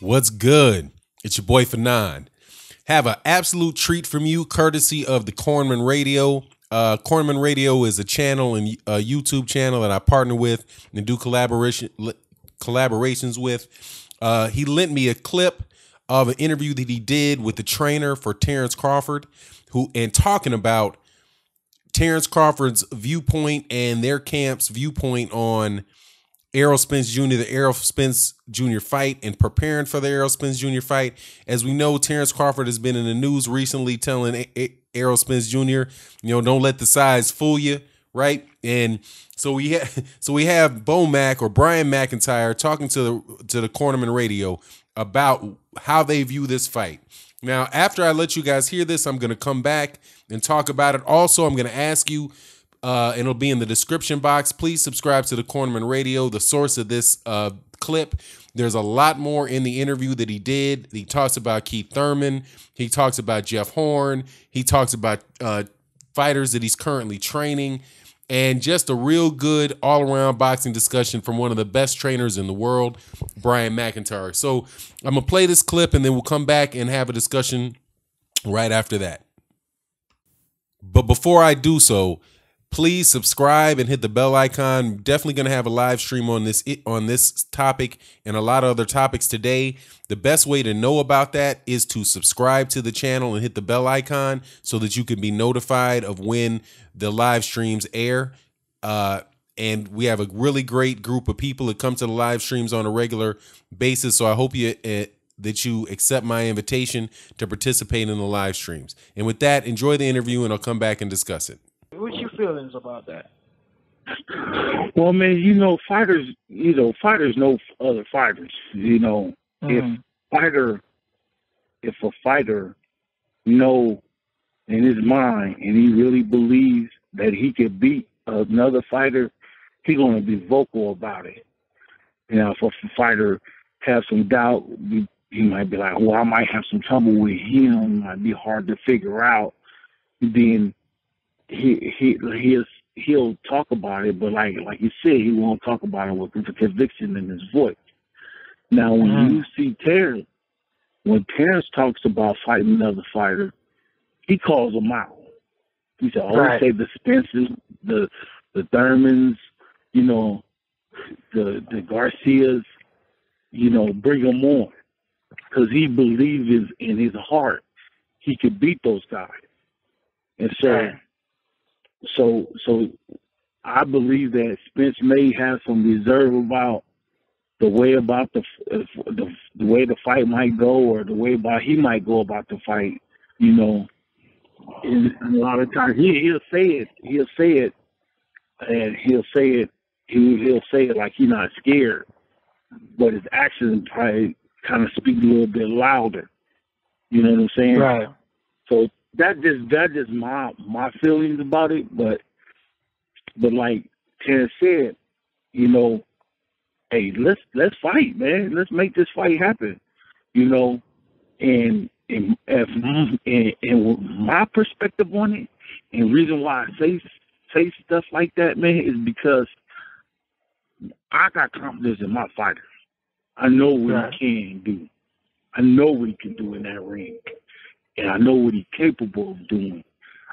What's good? It's your boy Fanon. Have an absolute treat from you, courtesy of the Cornman Radio. Cornman Radio is a channel and a YouTube channel that I partner with and do collaborations with. He lent me a clip of an interview that he did with the trainer for Terence Crawford, and talking about Terence Crawford's viewpoint and their camp's viewpoint on Errol Spence Jr., the Errol Spence Jr. fight, and preparing for the Errol Spence Jr. fight. As we know, Terence Crawford has been in the news recently telling Errol Spence Jr., don't let the size fool you, right? And so we have Bo Mack, or Brian McIntyre, talking to the Cornerman Radio about how they view this fight. Now, after I let you guys hear this, I'm going to come back and talk about it. Also, I'm going to ask you, and it'll be in the description box, please subscribe to the Cornerman Radio, the source of this clip. There's a lot more in the interview that he did. He talks about Keith Thurman. He talks about Jeff Horn. He talks about fighters that he's currently training, and just a real good all-around boxing discussion from one of the best trainers in the world, Brian McIntyre. So I'm going to play this clip, and then we'll come back and have a discussion right after that. But before I do so, please subscribe and hit the bell icon. Definitely going to have a live stream on this topic and a lot of other topics today. The best way to know about that is to subscribe to the channel and hit the bell icon so that you can be notified of when the live streams air. And we have a really great group of people that come to the live streams on a regular basis. So I hope that you accept my invitation to participate in the live streams. And with that, enjoy the interview, and I'll come back and discuss it. What's your feelings about that? Well, man, fighters know other fighters. If a fighter know in his mind and he really believes that he can beat another fighter, he's going to be vocal about it. If a fighter has some doubt, he might be like, well, I might have some trouble with him. It might be hard to figure out. Then he'll talk about it, but like you said, he won't talk about it with the conviction in his voice. Now, when you see Terence, when Terence talks about fighting another fighter, he calls them out. He said, say the Spences, the Thurmans, the Garcias, bring them on, because he believes in his heart he could beat those guys. And so I believe that Spence may have some reserve about the way the way the fight might go, or the way he might go about the fight. And a lot of times he'll say it like he's not scared, but his actions probably kind of speak a little bit louder. You know what I'm saying? Right. So that just my feelings about it, but like Terence said, hey, let's fight, man. Let's make this fight happen, And my perspective on it, and reason why I say stuff like that, man, is because I got confidence in my fighter. I know what he can do. I know what he can do in that ring. And I know what he's capable of doing.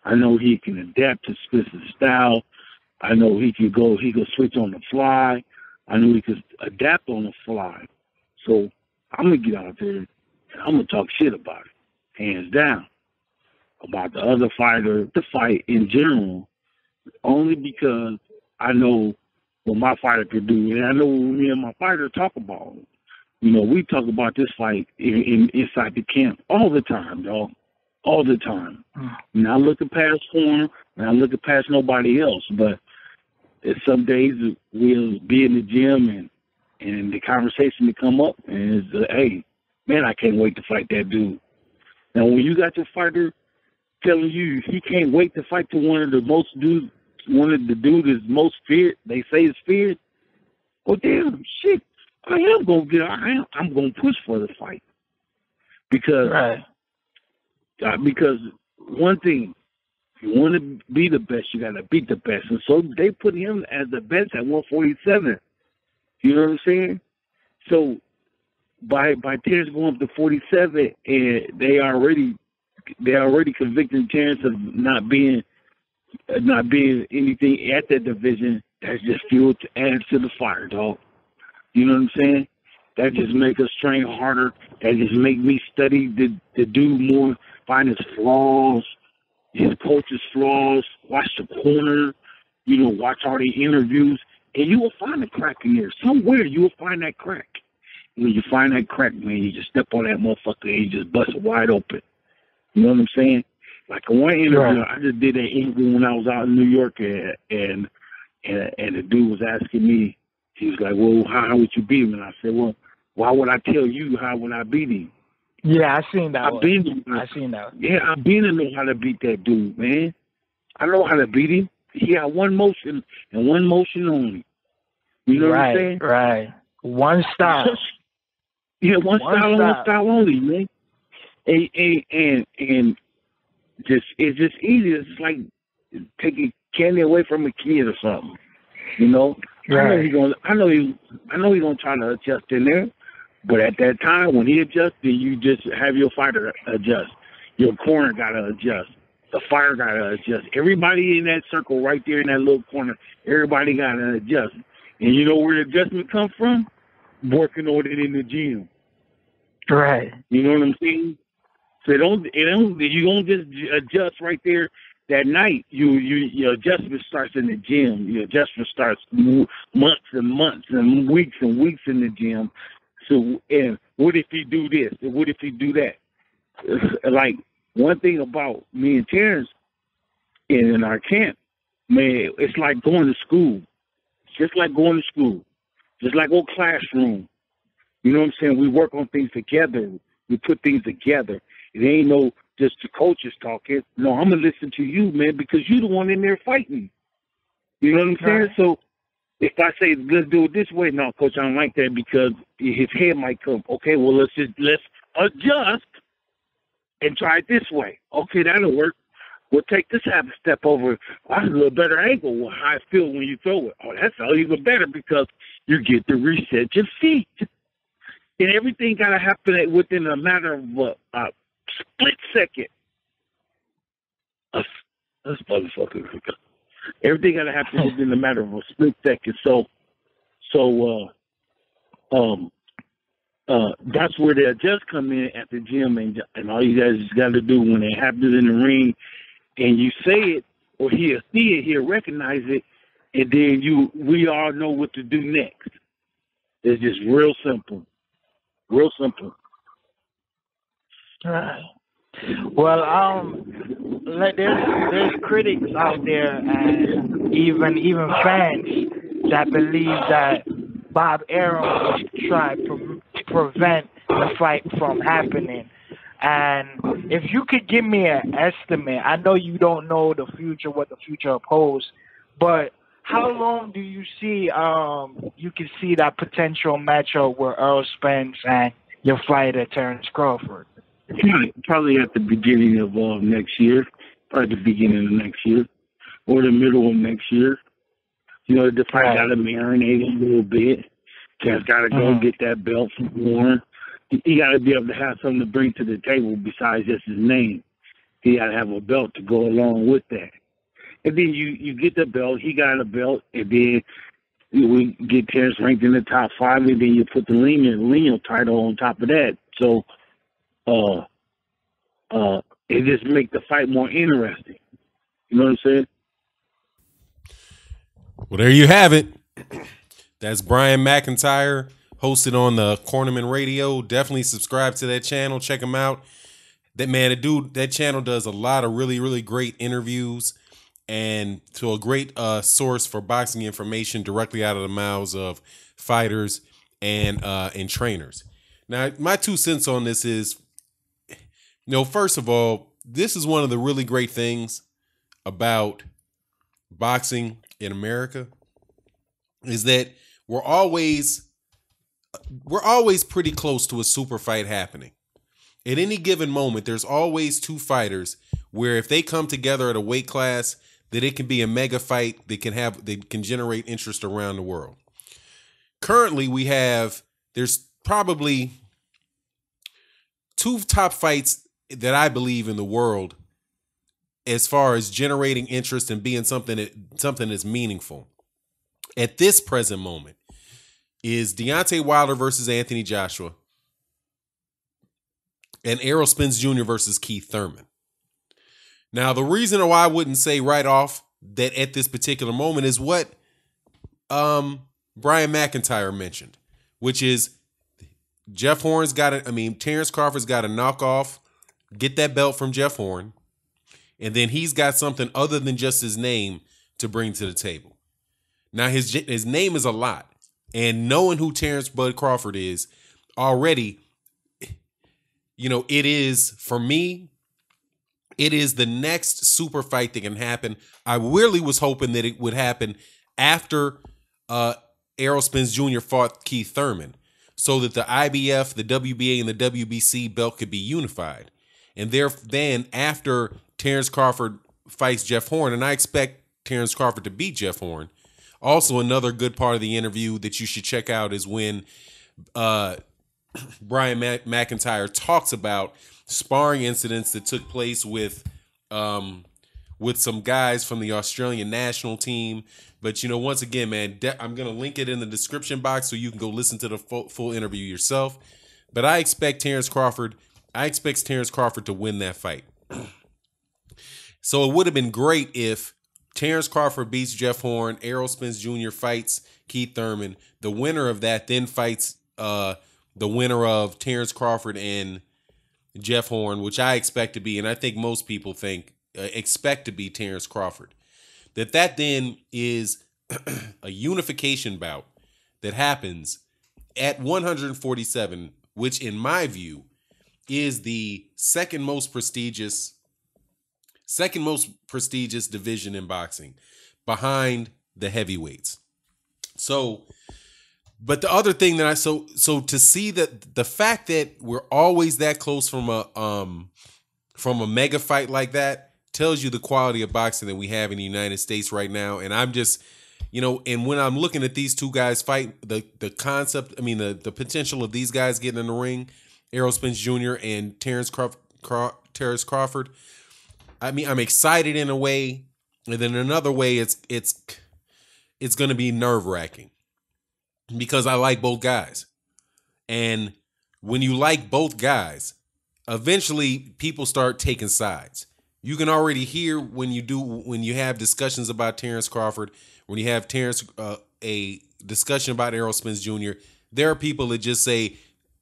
I know he can adapt to Spence's style. I know he can switch on the fly. I know he can adapt on the fly. So I'm going to get out there and I'm going to talk shit about it, hands down, about the other fighter, the fight in general, only because I know what my fighter could do. And I know what me and my fighter talk about. We talk about this fight inside the camp all the time, dog. All the time. Not looking past Horn, not looking past nobody else. But some days we'll be in the gym and the conversation will come up, and it's, hey, man, I can't wait to fight that dude. Now, when you got your fighter telling you he can't wait to fight to one of the dudes is most feared, they say is feared, well, damn, shit. I'm going to push for the fight because one thing, if you want to be the best, you got to beat the best. And so they put him as the best at 147. You know what I'm saying? So by Terence going up to 47, and they already convicted Terence of not being anything at that division. That's just fuel to add to the fire, dog. You know what I'm saying? That just make us train harder. That just make me study the dude more, find his flaws, his coach's flaws, watch the corner, watch all the interviews, and you will find a crack in there. Somewhere you will find that crack. When you find that crack, man, you just step on that motherfucker and you just bust it wide open. You know what I'm saying? Like in one interview, right. I just did that interview when I was out in New York, and the dude was asking me, he was like, well, how would you beat him? And I said, well, why would I tell you how would I beat him? Yeah, I seen that. I seen that. Yeah, I've been to know how to beat that dude, man. I know how to beat him. He got one motion and one motion only. You know what I'm saying? Right. One style. Yeah, one style only, man. And just it's just easy. It's like taking candy away from a kid or something. Right. I know he's gonna try to adjust in there, but at that time when he adjusts, then you just have your fighter adjust. Your corner gotta adjust. The fighter gotta adjust. Everybody in that circle right there in that little corner, everybody gotta adjust. And you know where the adjustment comes from? Working on it in the gym. Right. You know what I'm saying? So you don't just adjust right there that night. Your adjustment starts in the gym. Your adjustment starts months and months and weeks in the gym. So, and what if he do this? And what if he do that? Like, one thing about me and Terence in our camp, man, it's like going to school. It's just like going to school. Just like old classroom. You know what I'm saying? We work on things together. We put things together. It ain't no just the coaches talking. No, I'm going to listen to you, man, because you're the one in there fighting. You know what I'm saying? Right. So if I say, let's do it this way, no, coach, I don't like that because his head might come. Okay, well, let's adjust and try it this way. Okay, that'll work. We'll take this half a step over. That's a little better angle. Well, how I feel when you throw it. Oh, that's even better because you get to reset your feet. And everything got to happen within a matter of a split second. That's motherfucking. Everything got to happen within a matter of a split second. So that's where the adjust come in at the gym, and all you guys just got to do when it happens in the ring, and you say it, or he'll see it, he'll recognize it, and then we all know what to do next. It's just real simple. Real simple. Right. Well, there's critics out there and even fans that believe that Bob Arum was trying to prevent the fight from happening. And if you could give me an estimate, I know you don't know the future, what the future holds, but how long do you see you can see that potential matchup with Earl Spence and your fighter Terence Crawford? Probably at the beginning of next year, probably the beginning of next year, or the middle of next year. The fight got to marinate a little bit. Terence got to go get that belt from Warren. He got to be able to have something to bring to the table besides just his name. He got to have a belt to go along with that. And then you get the belt, he got a belt, and then we get Terence ranked in the top 5, and then you put the lineal title on top of that. So it just make the fight more interesting. You know what I'm saying? Well, there you have it. That's Brian McIntyre, hosted on the Cornerman Radio. Definitely subscribe to that channel. Check him out. That channel does a lot of really, really great interviews and to a great source for boxing information directly out of the mouths of fighters and trainers. Now, my 2 cents on this is, first of all, this is one of the really great things about boxing in America is that we're always pretty close to a super fight happening. At any given moment, there's always 2 fighters where if they come together at a weight class, that it can be a mega fight that can generate interest around the world. Currently, there's probably two top fights that I believe in the world as far as generating interest and being something that's meaningful at this present moment is Deontay Wilder versus Anthony Joshua and Errol Spence Jr. versus Keith Thurman. Now, the reason why I wouldn't say right off that at this particular moment is what Brian McIntyre mentioned, which is Terence Crawford's got to knock off, get that belt from Jeff Horn, and then he's got something other than just his name to bring to the table. Now, his name is a lot, and knowing who Terence Bud Crawford is already, it is, for me, it is the next super fight that can happen. I really was hoping that it would happen after Errol Spence Jr. fought Keith Thurman so that the IBF, the WBA, and the WBC belt could be unified. And then after Terence Crawford fights Jeff Horn, and I expect Terence Crawford to beat Jeff Horn. Also, another good part of the interview that you should check out is when Brian McIntyre talks about sparring incidents that took place with some guys from the Australian national team. But, once again, man, I'm going to link it in the description box so you can go listen to the full interview yourself. But I expect Terence Crawford to win that fight. So it would have been great if Terence Crawford beats Jeff Horn, Errol Spence Jr. fights Keith Thurman. The winner of that then fights the winner of Terence Crawford and Jeff Horn, which I expect to be, and I think most people expect to be Terence Crawford. That then is a unification bout that happens at 147, which in my view is the second most prestigious division in boxing behind the heavyweights. So, but the other thing that so to see that the fact that we're always that close from a mega fight like that tells you the quality of boxing that we have in the United States right now. And I'm just, and when I'm looking at these two guys fight, the concept, the potential of these guys getting in the ring, Errol Spence Jr. and Terence Crawford, I'm excited in a way, and then another way, it's going to be nerve-wracking because I like both guys, and when you like both guys, eventually people start taking sides. You can already hear when you have discussions about Terence Crawford, when you have a discussion about Errol Spence Jr. There are people that just say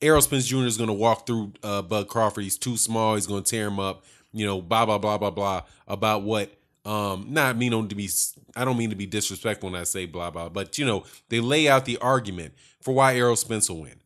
Errol Spence Jr. is going to walk through Bud Crawford. He's too small. He's going to tear him up. Blah, blah, blah, blah, blah, about what, I don't mean to be disrespectful when I say blah, blah, but, they lay out the argument for why Errol Spence will win.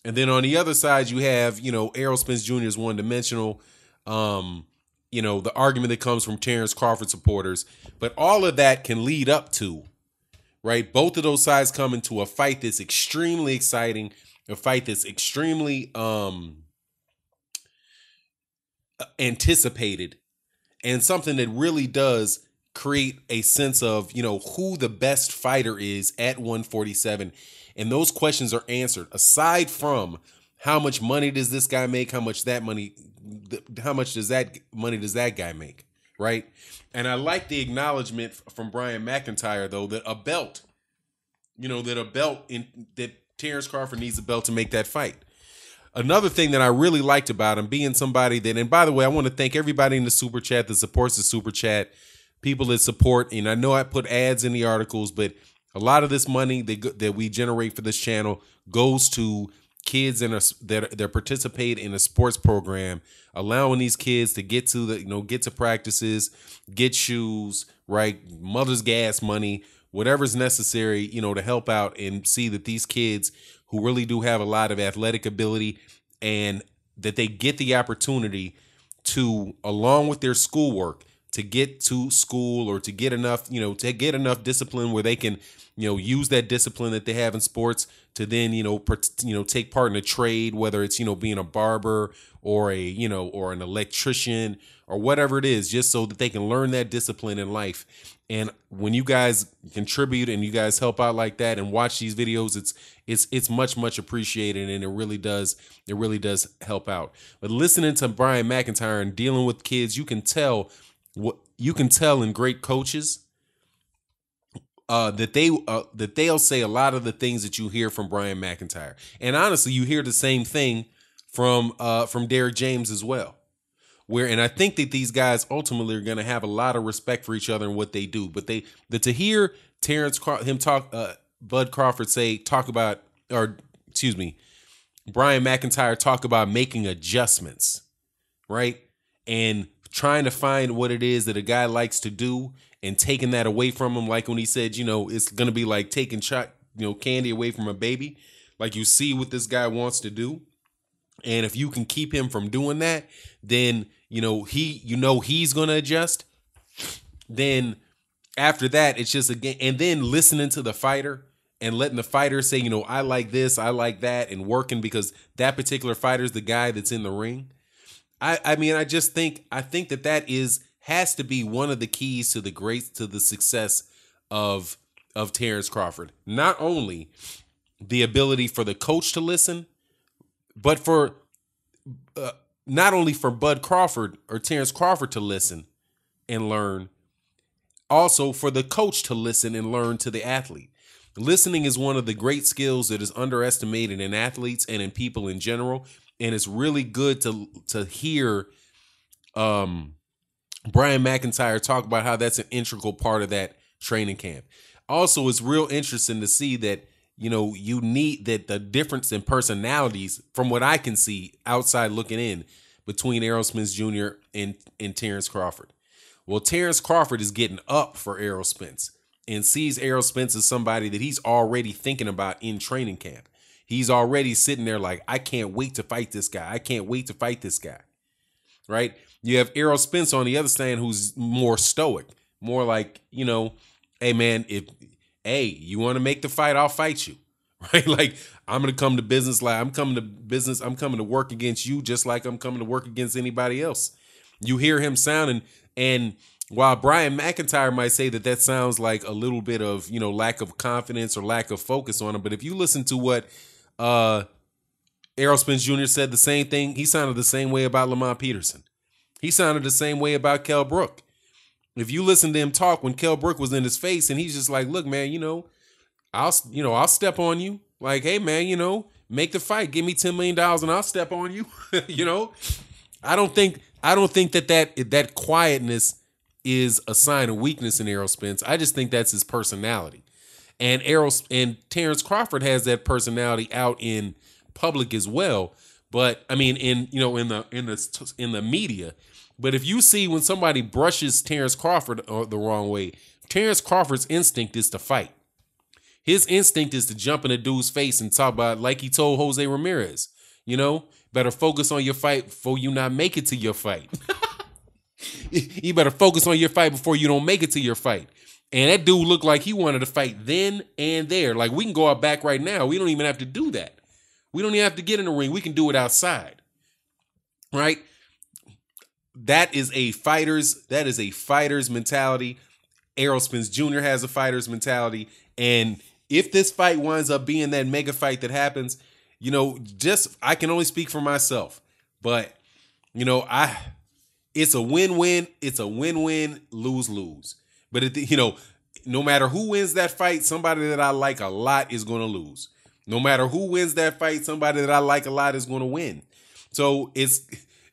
And then on the other side, you have, Errol Spence Jr. is one-dimensional, the argument that comes from Terence Crawford supporters, but all of that can lead up to, right, both of those sides come into a fight that's extremely exciting, a fight that's extremely, anticipated, and something that really does create a sense of who the best fighter is at 147, and those questions are answered aside from how much money does this guy make, how much does that money does that guy make, right? And I like the acknowledgement from Brian McIntyre though that that Terence Crawford needs a belt to make that fight. Another thing that I really liked about him being somebody that, and by the way, I want to thank everybody in the Super Chat that supports the Super Chat, people that support, and I know I put ads in the articles, but a lot of this money that we generate for this channel goes to kids that participate in a sports program, allowing these kids to get to practices, get shoes, right, mother's gas money, whatever's necessary, to help out and see that these kids who really do have a lot of athletic ability and that they get the opportunity to, along with their schoolwork, to get to school or to get enough, to get enough discipline where they can, use that discipline that they have in sports to then, take part in a trade, whether it's, being a barber or or an electrician or whatever it is, just so that they can learn that discipline in life. And when you guys contribute and you guys help out like that and watch these videos, it's much, much appreciated, and it really does help out. But listening to Brian McIntyre and dealing with kids, you can tell in great coaches that they'll say a lot of the things that you hear from Brian McIntyre. And honestly, you hear the same thing from Derrick James as well. And I think that these guys ultimately are going to have a lot of respect for each other and what they do. But to hear Bud Crawford Brian McIntyre talk about making adjustments, right? And trying to find what it is that a guy likes to do and taking that away from him. Like when he said, it's going to be like taking candy away from a baby. Like, you see what this guy wants to do. And if you can keep him from doing that, then, he's going to adjust. Then after that, it's just again, and then listening to the fighter and letting the fighter say, I like this, I like that, and working because that particular fighter is the guy that's in the ring. I think that has to be one of the keys to the success of Terence Crawford. Not only the ability for the coach to listen, but for not only for Bud Crawford or Terence Crawford to listen and learn, also for the coach to listen and learn to the athlete. Listening is one of the great skills that is underestimated in athletes and in people in general. And it's really good to hear Brian McIntyre talk about how that's an integral part of that training camp. Also, it's real interesting to see that, you need that the difference in personalities, from what I can see outside looking in, between Errol Spence Jr. and Terence Crawford. Well, Terence Crawford is getting up for Errol Spence and sees Errol Spence as somebody that he's already thinking about in training camp. He's already sitting there like, I can't wait to fight this guy. I can't wait to fight this guy. Right? You have Errol Spence on the other stand who's more stoic, more like, hey man, you want to make the fight, I'll fight you. Right? Like, I'm going to come to business. Like, I'm coming to work against you just like I'm coming to work against anybody else. You hear him sounding, and while Brian McIntyre might say that sounds like a little bit of, lack of confidence or lack of focus on him, but if you listen to what Errol Spence Jr. said, the same thing, he sounded the same way about Lamont Peterson. He sounded the same way about Kell Brook. If you listen to him talk when Kell Brook was in his face and he's just like, look, man, I'll step on you. Like, hey, man, make the fight. Give me $10 million and I'll step on you. I don't think that quietness is a sign of weakness in Errol Spence. I just think that's his personality. And Terence Crawford has that personality out in public as well. But I mean, in the media. But if you see when somebody brushes Terence Crawford the wrong way, Terence Crawford's instinct is to fight. His instinct is to jump in a dude's face and talk about, like he told Jose Ramirez, better focus on your fight before you not make it to your fight. You better focus on your fight before you don't make it to your fight. And that dude looked like he wanted to fight then and there. Like, we can go out back right now. We don't even have to do that. We don't even have to get in the ring. We can do it outside. Right? That is a fighter's mentality. Errol Spence Jr. has a fighter's mentality. And if this fight winds up being that mega fight that happens, I can only speak for myself. But, it's a win-win. It's a win-win, lose-lose. But, no matter who wins that fight, somebody that I like a lot is going to lose. No matter who wins that fight, somebody that I like a lot is going to win.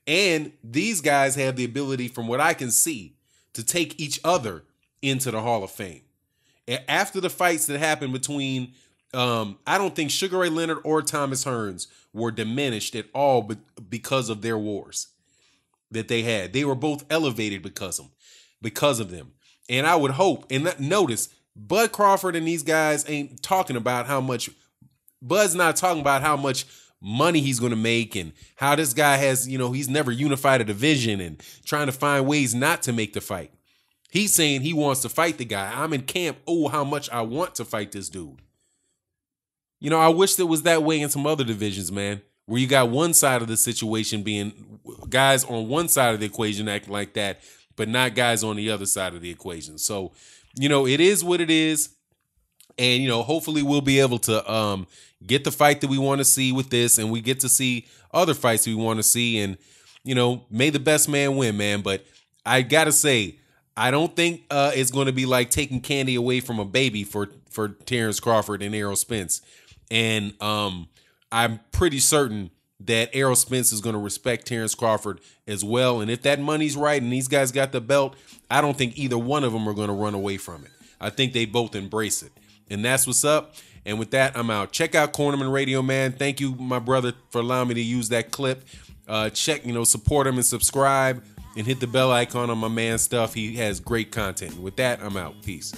And these guys have the ability, from what I can see, to take each other into the Hall of Fame. After the fights that happened between, I don't think Sugar Ray Leonard or Thomas Hearns were diminished at all because of their wars that they had. They were both elevated because of them. And I would hope, and notice, Bud Crawford and these guys ain't talking about how much, Bud's not talking about how much money he's going to make and how this guy has, he's never unified a division and trying to find ways not to make the fight. He's saying he wants to fight the guy. I'm in camp. Oh, how much I want to fight this dude. I wish there was that way in some other divisions, man, where you got one side of the situation being guys on one side of the equation acting like that, but not guys on the other side of the equation. So, it is what it is. And, hopefully we'll be able to get the fight that we want to see with this, and we get to see other fights we want to see. And, may the best man win, man. But I got to say, I don't think it's going to be like taking candy away from a baby for Terence Crawford and Errol Spence. And I'm pretty certain that Errol Spence is going to respect Terence Crawford as well. And if that money's right and these guys got the belt, I don't think either one of them are going to run away from it. I think they both embrace it. And that's what's up. And with that, I'm out. Check out Cornerman Radio, man. Thank you, my brother, for allowing me to use that clip. Support him and subscribe and hit the bell icon on my man's stuff. He has great content. With that, I'm out. Peace.